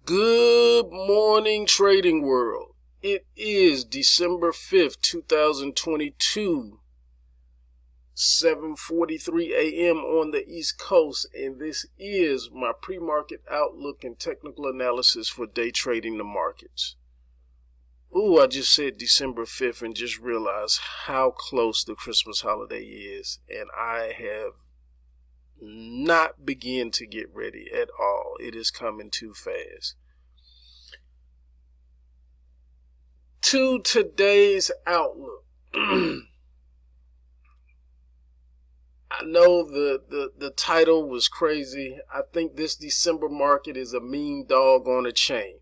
Good morning, trading world. It is December 5th, 2022, 7:43 a.m. on the East Coast, and this is my pre-market outlook and technical analysis for day trading the markets. Ooh, I just said December 5th and just realized how close the Christmas holiday is, and I have not begin to get ready at all. It is coming too fast. To today's outlook. I know the title was crazy. I think this December market is a mean dog on a chain.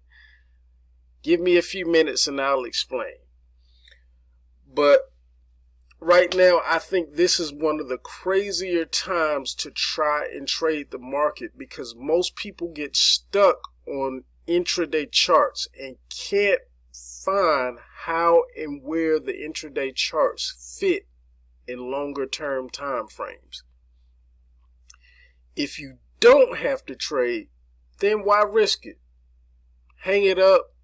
Give me a few minutes and I'll explain. But right now, I think this is one of the crazier times to try and trade the market because most people get stuck on intraday charts and can't find how and where the intraday charts fit in longer term time frames. If you don't have to trade, then why risk it? Hang it up,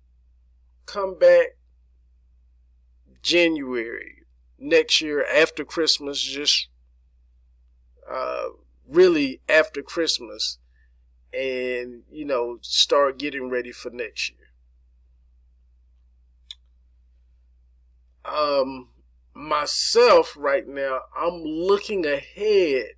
come back January next year after Christmas, just really after Christmas, and start getting ready for next year. Myself right now, I'm looking ahead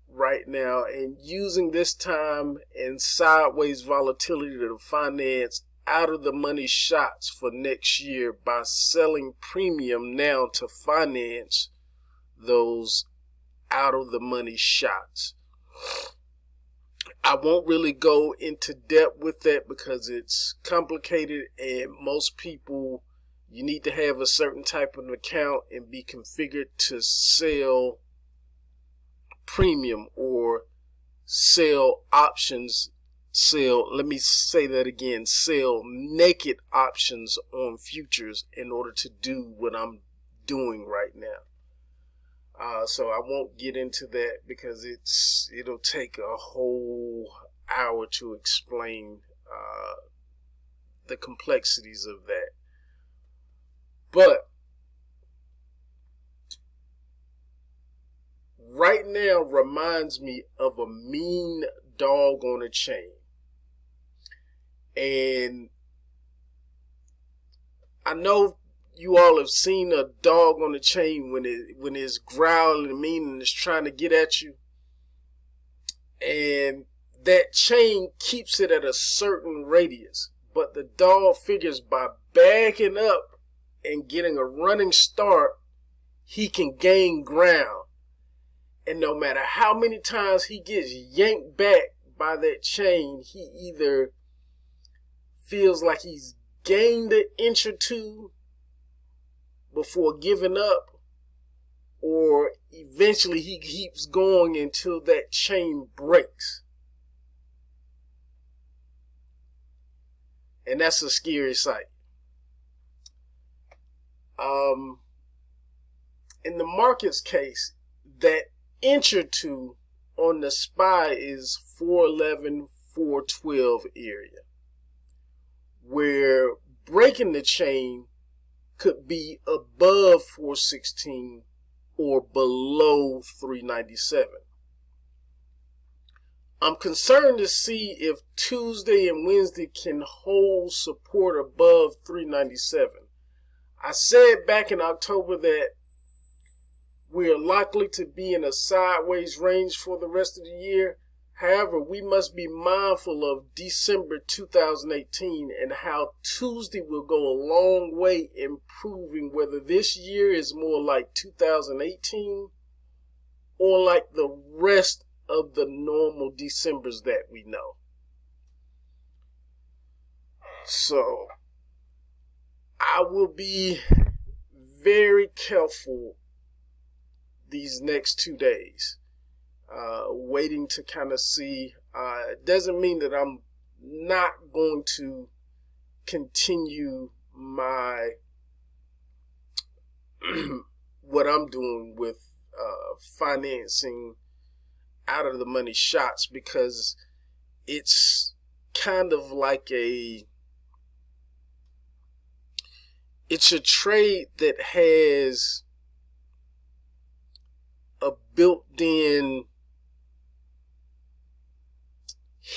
right now and using this time and sideways volatility to finance out of the money shots for next year by selling premium now to finance those out of the money shots. I won't really go into depth with that because it's complicated, and most people, you need to have a certain type of account and be configured to sell premium or sell options. Let me say that again, sell naked options on futures in order to do what I'm doing right now. So I won't get into that because it'll take a whole hour to explain the complexities of that. But right now reminds me of a mean dog on a chain. And I know you all have seen a dog on a chain when it's growling and mean and it's trying to get at you. And that chain keeps it at a certain radius. But the dog figures by backing up and getting a running start, he can gain ground. And no matter how many times he gets yanked back by that chain, he either feels like he's gained an inch or two before giving up, or eventually he keeps going until that chain breaks. And that's a scary sight. In the market's case, that inch or two on the SPY is 411, 412 area, where breaking the chain could be above 416 or below 397. I'm concerned to see if Tuesday and Wednesday can hold support above 397. I said back in October that we are likely to be in a sideways range for the rest of the year. However, we must be mindful of December 2018 and how Tuesday will go a long way in proving whether this year is more like 2018 or like the rest of the normal Decembers that we know. So I will be very careful these next 2 days, waiting to kind of see. It doesn't mean that I'm not going to continue my what I'm doing with financing out of the money shots, because it's kind of like it's a trade that has a built-in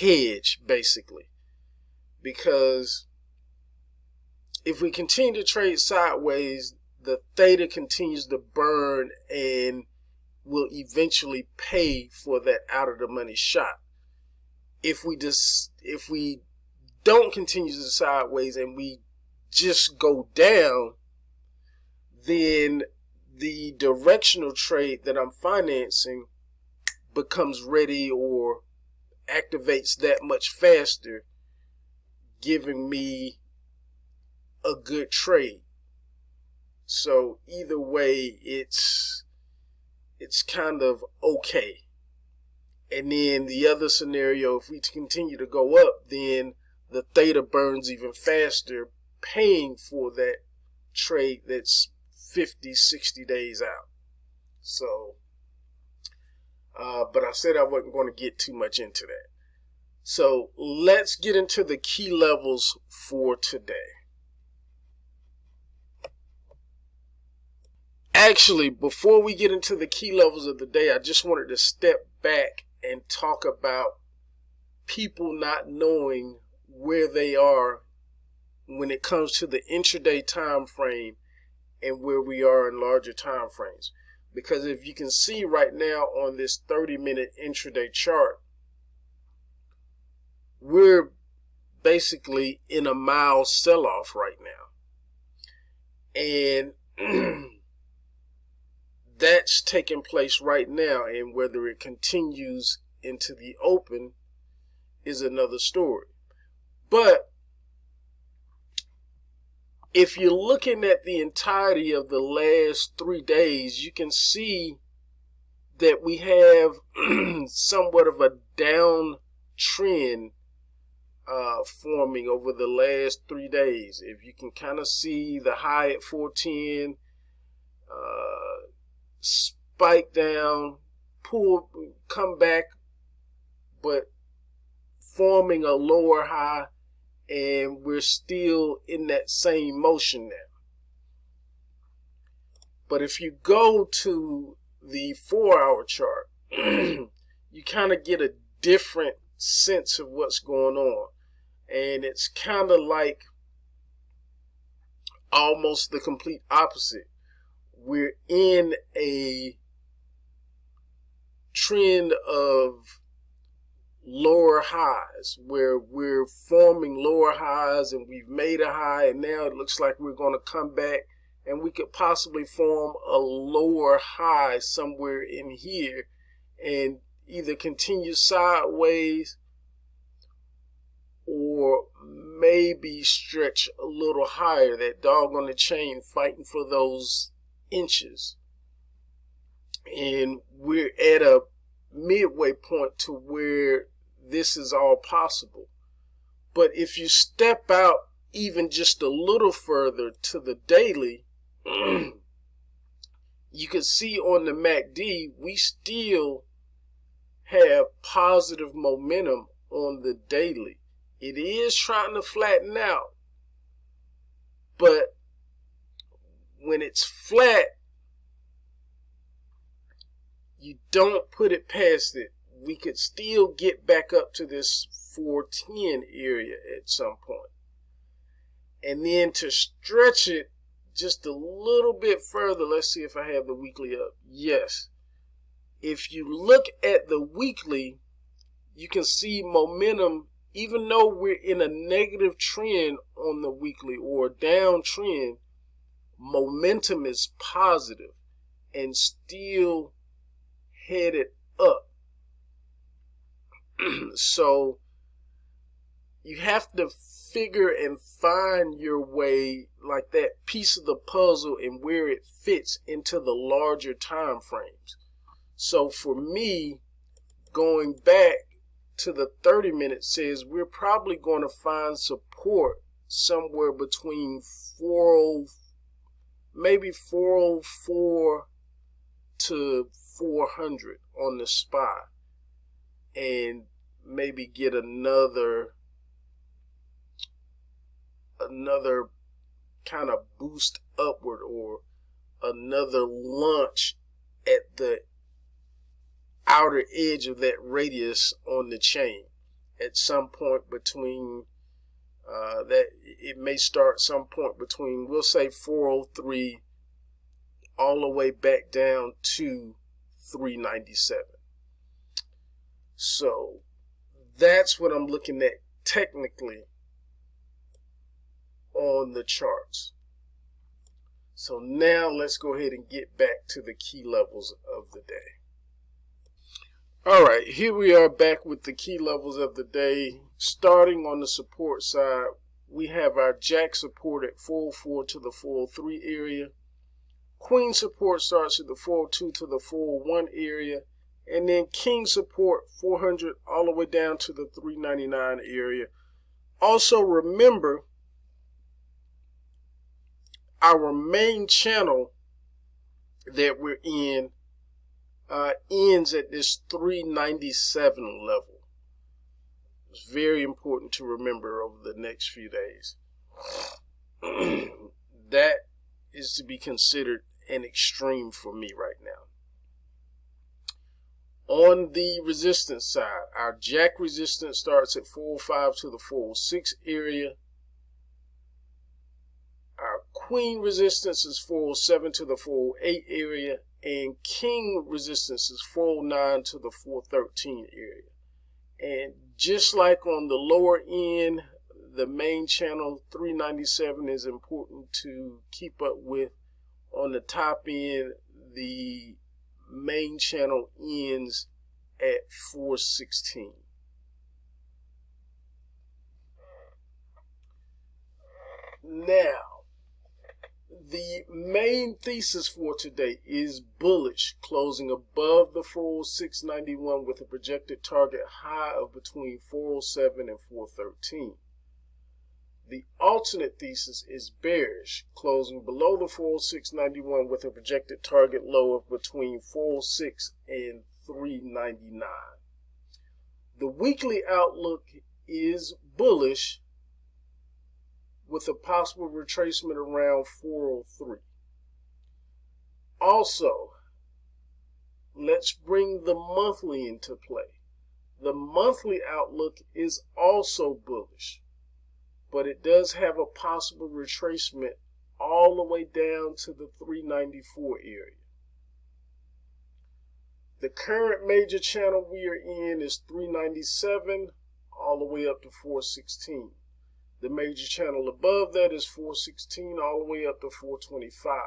hedge, basically, because if we continue to trade sideways, the theta continues to burn and will eventually pay for that out of the money shot. If we don't continue to sideways and we just go down, then the directional trade that I'm financing becomes ready or activates that much faster, giving me a good trade. So either way, it's kind of okay. And then the other scenario, if we continue to go up, then the theta burns even faster, paying for that trade that's 50, 60 days out. So, but I said I wasn't going to get too much into that. So let's get into the key levels for today. Actually, before we get into the key levels of the day, I just wanted to step back and talk about people not knowing where they are when it comes to the intraday time frame and where we are in larger time frames. Because if you can see right now on this 30-minute intraday chart, we're basically in a mild sell-off right now. And that's taking place right now, and whether it continues into the open is another story. But if you're looking at the entirety of the last 3 days, you can see that we have somewhat of a downtrend forming over the last 3 days. If you can kind of see the high at 410, spike down, pull, come back, but forming a lower high, and we're still in that same motion now. But if you go to the 4-hour chart, you kind of get a different sense of what's going on. And it's kind of like almost the complete opposite. We're in a trend of lower highs where we're forming lower highs, and we've made a high, and now it looks like we're going to come back, and we could possibly form a lower high somewhere in here and either continue sideways or maybe stretch a little higher, that dog on the chain fighting for those inches. And we're at a midway point to where this is all possible. But if you step out even just a little further to the daily, you can see on the MACD we still have positive momentum on the daily. It is trying to flatten out, but when it's flat, you don't put it past it. We could still get back up to this 410 area at some point. And then to stretch it just a little bit further, let's see if I have the weekly up. Yes. If you look at the weekly, you can see momentum, even though we're in a negative trend on the weekly or a downtrend, momentum is positive and still headed up. So you have to figure and find your way, like that piece of the puzzle, and where it fits into the larger time frames. So for me, going back to the 30-minute says we're probably going to find support somewhere between 40, maybe 404 to 400 on the SPY, and maybe get another another kind of boost upward or another launch at the outer edge of that radius on the chain at some point between that it may start some point between, we'll say 403 all the way back down to 397. So that's what I'm looking at technically on the charts. So now let's go ahead and get back to the key levels of the day. All right, here we are back with the key levels of the day. Starting on the support side, we have our Jack support at 404 to the 403 area. Queen support starts at the 402 to the 401 area. And then King support 400 all the way down to the 399 area. Also remember, our main channel that we're in ends at this 397 level. It's very important to remember over the next few days. That is to be considered an extreme for me right now. On the resistance side, our Jack resistance starts at 405 to the 406 area. Our Queen resistance is 407 to the 408 area. And King resistance is 409 to the 413 area. And just like on the lower end, the main channel 397 is important to keep up with. On the top end, the main channel ends at 416. Now, the main thesis for today is bullish, closing above the 406.91 with a projected target high of between 407 and 413. The alternate thesis is bearish, closing below the 406.91 with a projected target low of between 406 and 399. The weekly outlook is bullish, with a possible retracement around 403. Also, let's bring the monthly into play. The monthly outlook is also bullish, but it does have a possible retracement all the way down to the 394 area. The current major channel we are in is 397 all the way up to 416. The major channel above that is 416 all the way up to 425.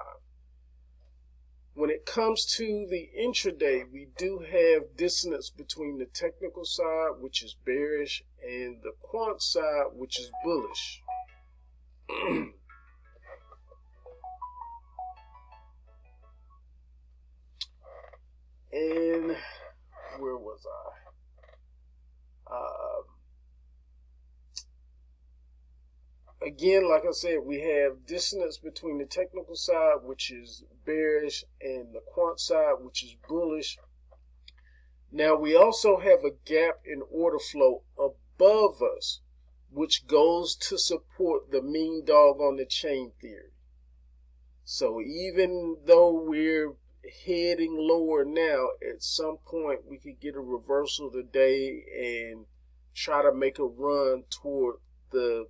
When it comes to the intraday, we do have dissonance between the technical side, which is bearish, and the quant side, which is bullish. And where was I? Again, like I said, we have dissonance between the technical side, which is bearish, and the quant side, which is bullish. Now, we also have a gap in order flow above us, which goes to support the mean dog on the chain theory. So even though we're heading lower now, at some point we could get a reversal today and try to make a run toward the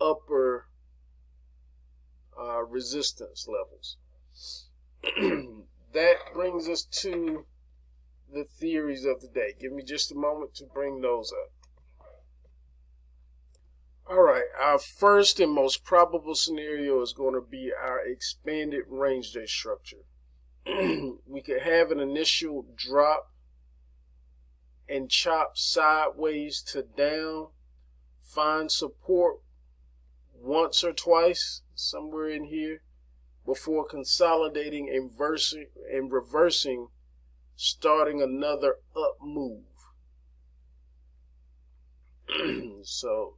upper resistance levels. That brings us to the theories of the day. Give me just a moment to bring those up. All right, our first and most probable scenario is going to be our expanded range day structure. We could have an initial drop and chop sideways to down, find support once or twice, somewhere in here, before consolidating and reversing, starting another up move. So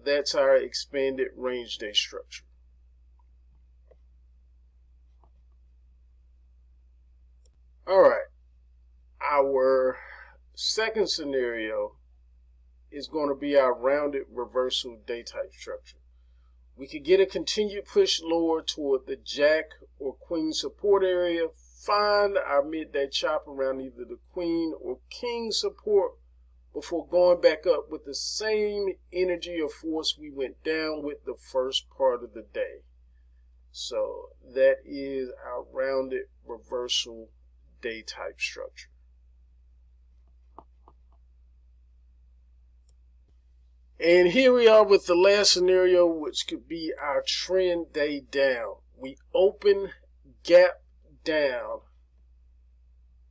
that's our expanded range day structure. All right, our second scenario is going to be our rounded reversal day type structure. We could get a continued push lower toward the jack or queen support area, find our midday chop around either the queen or king support before going back up with the same energy or force we went down with the first part of the day. So that is our rounded reversal day type structure. And here we are with the last scenario, which could be our trend day down. We open, gap down,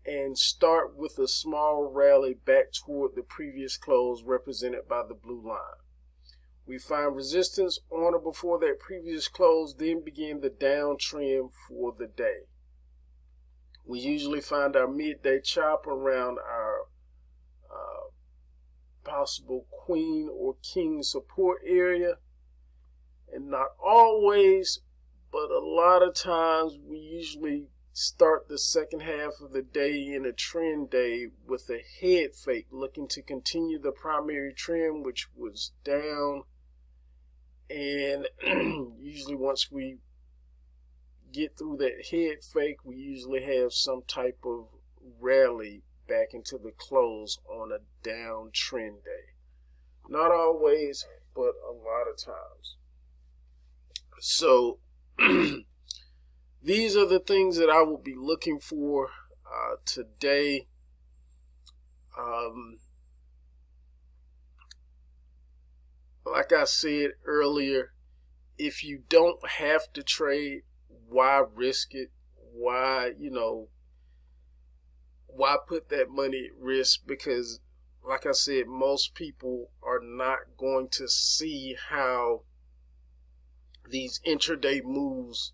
and start with a small rally back toward the previous close represented by the blue line. We find resistance on or before that previous close, then begin the downtrend for the day. We usually find our midday chop around our possible queen or king support area, and not always, but a lot of times we usually start the second half of the day in a trend day with a head fake, looking to continue the primary trend, which was down. And usually once we get through that head fake, we usually have some type of rally back into the close on a downtrend day. Not always, but a lot of times. So these are the things that I will be looking for today. Like I said earlier, if you don't have to trade, why risk it? Why put that money at risk? Because like I said, most people are not going to see how these intraday moves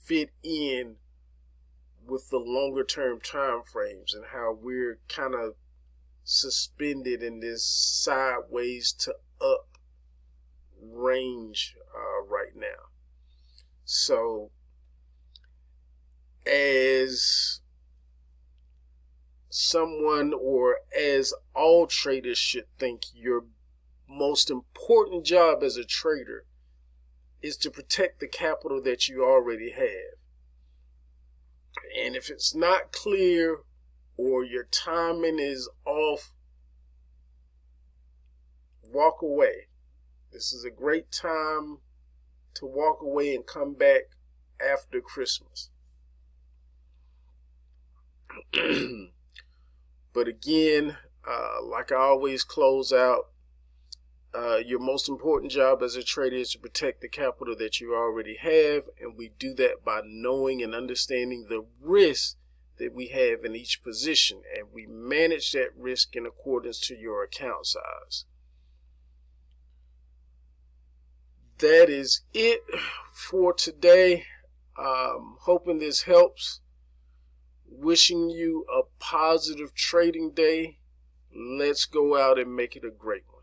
fit in with the longer term time frames, and how we're kind of suspended in this sideways to up range right now. So as someone, or as all traders should think, your most important job as a trader is to protect the capital that you already have. And if it's not clear or your timing is off, walk away. This is a great time to walk away and come back after Christmas. But again, like I always close out, your most important job as a trader is to protect the capital that you already have, and we do that by knowing and understanding the risk that we have in each position, and we manage that risk in accordance to your account size. That is it for today. Hoping this helps. Wishing you a positive trading day. Let's go out and make it a great one.